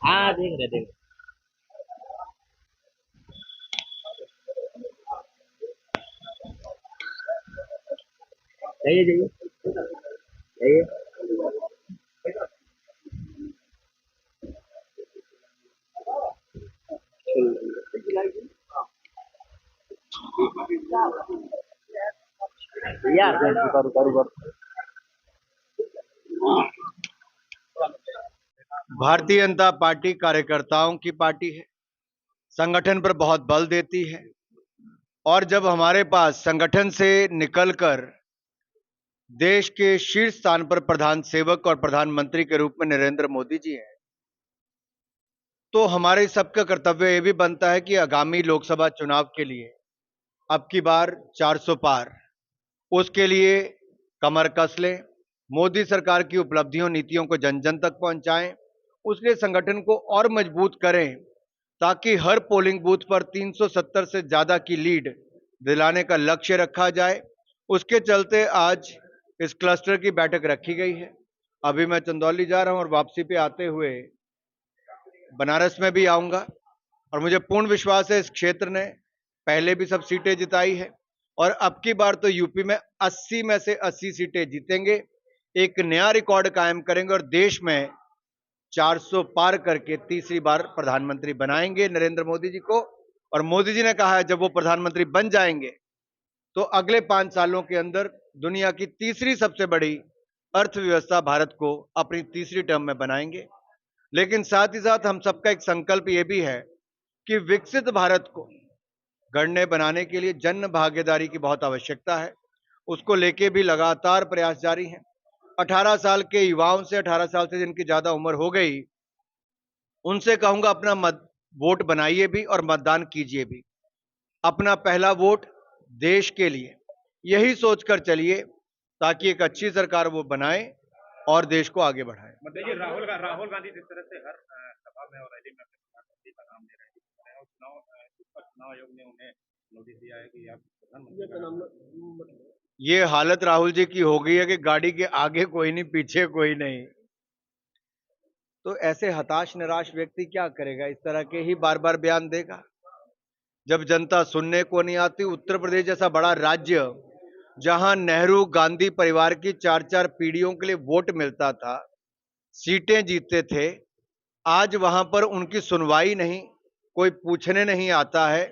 हाँ देख रहे देख जाइए जाइए जाइए। यार रुका रुका रुका। भारतीय जनता पार्टी कार्यकर्ताओं की पार्टी है, संगठन पर बहुत बल देती है और जब हमारे पास संगठन से निकलकर देश के शीर्ष स्थान पर प्रधान सेवक और प्रधानमंत्री के रूप में नरेंद्र मोदी जी हैं, तो हमारे सबका कर्तव्य यह भी बनता है कि आगामी लोकसभा चुनाव के लिए अब की बार 400 पार, उसके लिए कमर कस लें, मोदी सरकार की उपलब्धियों नीतियों को जन जन तक पहुंचाएं, उसके संगठन को और मजबूत करें ताकि हर पोलिंग बूथ पर 370 से ज्यादा की लीड दिलाने का लक्ष्य रखा जाए। उसके चलते आज इस क्लस्टर की बैठक रखी गई है। अभी मैं चंदौली जा रहा हूं और वापसी पे आते हुए बनारस में भी आऊंगा और मुझे पूर्ण विश्वास है इस क्षेत्र ने पहले भी सब सीटें जिताई है और अब की बार तो यूपी में 80 में से 80 सीटें जीतेंगे, एक नया रिकॉर्ड कायम करेंगे और देश में 400 पार करके तीसरी बार प्रधानमंत्री बनाएंगे नरेंद्र मोदी जी को। और मोदी जी ने कहा है जब वो प्रधानमंत्री बन जाएंगे तो अगले 5 सालों के अंदर दुनिया की तीसरी सबसे बड़ी अर्थव्यवस्था भारत को अपनी तीसरी टर्म में बनाएंगे। लेकिन साथ ही साथ हम सबका एक संकल्प ये भी है कि विकसित भारत को गढ़ने बनाने के लिए जन भागीदारी की बहुत आवश्यकता है, उसको लेके भी लगातार प्रयास जारी हैं। 18 साल के युवाओं से, 18 साल से जिनकी ज्यादा उम्र हो गई, उनसे कहूंगा अपना वोट बनाइए भी और मतदान कीजिए भी। अपना पहला वोट देश के लिए, यही सोचकर चलिए ताकि एक अच्छी सरकार वो बनाए और देश को आगे बढ़ाए। देखिए राहुल गांधी जिस तरह से हर सभा में और रैली में प्रधानमंत्री का नाम ले रहे हैं और चुनाव आयोग ने उन्हें नोटिस दिया है कि आप प्रधानमंत्री। ये हालत राहुल जी की हो गई है कि गाड़ी के आगे कोई नहीं, पीछे कोई नहीं। तो ऐसे हताश निराश व्यक्ति क्या करेगा? इस तरह के ही बार बार बयान देगा जब जनता सुनने को नहीं आती। उत्तर प्रदेश जैसा बड़ा राज्य जहां नेहरू गांधी परिवार की 4-4 पीढ़ियों के लिए वोट मिलता था, सीटें जीतते थे, आज वहां पर उनकी सुनवाई नहीं, कोई पूछने नहीं आता है।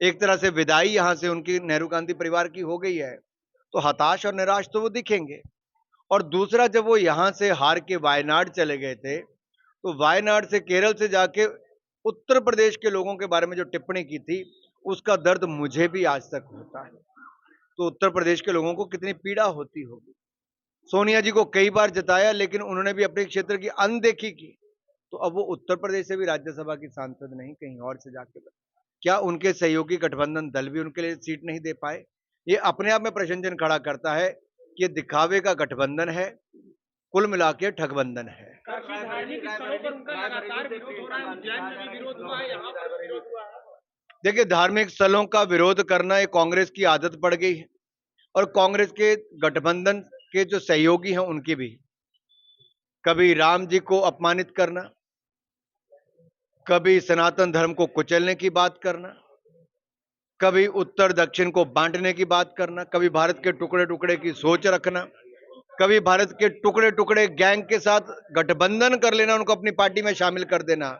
एक तरह से विदाई यहां से उनकी नेहरू गांधी परिवार की हो गई है, तो हताश और निराश तो वो दिखेंगे। और दूसरा, जब वो यहां से हार के वायनाड चले गए थे तो वायनाड से केरल से जाके उत्तर प्रदेश के लोगों के बारे में जो टिप्पणी की थी उसका दर्द मुझे भी आज तक होता है। तो उत्तर प्रदेश के लोगों को कितनी पीड़ा होती होगी। सोनिया जी को कई बार जिताया लेकिन उन्होंने भी अपने क्षेत्र की अनदेखी की, तो अब वो उत्तर प्रदेश से भी राज्यसभा की सांसद नहीं, कहीं और से जाके क्या उनके सहयोगी गठबंधन दल भी उनके लिए सीट नहीं दे पाए? ये अपने आप में प्रश्नचिन्ह खड़ा करता है कि ये दिखावे का गठबंधन है, कुल मिला के ठगबंधन है। देखिए, धार्मिक स्थलों का विरोध करना ये कांग्रेस की आदत पड़ गई है और कांग्रेस के गठबंधन के जो सहयोगी हैं उनकी भी। कभी राम जी को अपमानित करना, कभी सनातन धर्म को कुचलने की बात करना, कभी उत्तर दक्षिण को बांटने की बात करना, कभी भारत के टुकड़े टुकड़े की सोच रखना, कभी भारत के टुकड़े टुकड़े गैंग के साथ गठबंधन कर लेना, उनको अपनी पार्टी में शामिल कर देना।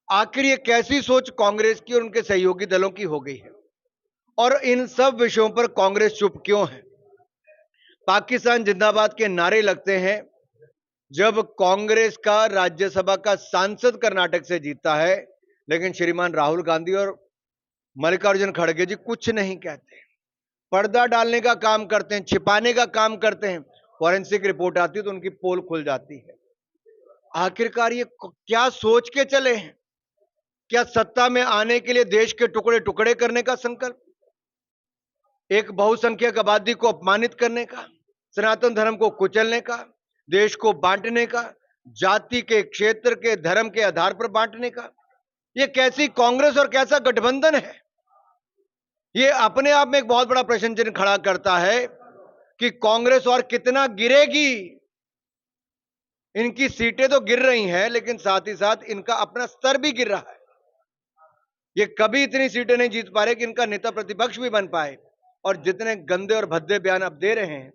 आखिर ये कैसी सोच कांग्रेस की और उनके सहयोगी दलों की हो गई है? और इन सब विषयों पर कांग्रेस चुप क्यों है? पाकिस्तान जिंदाबाद के नारे लगते हैं जब कांग्रेस का राज्यसभा का सांसद कर्नाटक से जीता है, लेकिन श्रीमान राहुल गांधी और मल्लिकार्जुन खड़गे जी कुछ नहीं कहते, पर्दा डालने का काम करते हैं, छिपाने का काम करते हैं। फॉरेंसिक रिपोर्ट आती है तो उनकी पोल खुल जाती है। आखिरकार ये क्या सोच के चले हैं? क्या सत्ता में आने के लिए देश के टुकड़े टुकड़े करने का संकल्प, एक बहुसंख्यक आबादी को अपमानित करने का, सनातन धर्म को कुचलने का, देश को बांटने का, जाति के, क्षेत्र के, धर्म के आधार पर बांटने का? ये कैसी कांग्रेस और कैसा गठबंधन है? ये अपने आप में एक बहुत बड़ा प्रश्न चिन्ह खड़ा करता है कि कांग्रेस और कितना गिरेगी। इनकी सीटें तो गिर रही हैं, लेकिन साथ ही साथ इनका अपना स्तर भी गिर रहा है। ये कभी इतनी सीटें नहीं जीत पा रहे कि इनका नेता प्रतिपक्ष भी बन पाए, और जितने गंदे और भद्दे बयान अब दे रहे हैं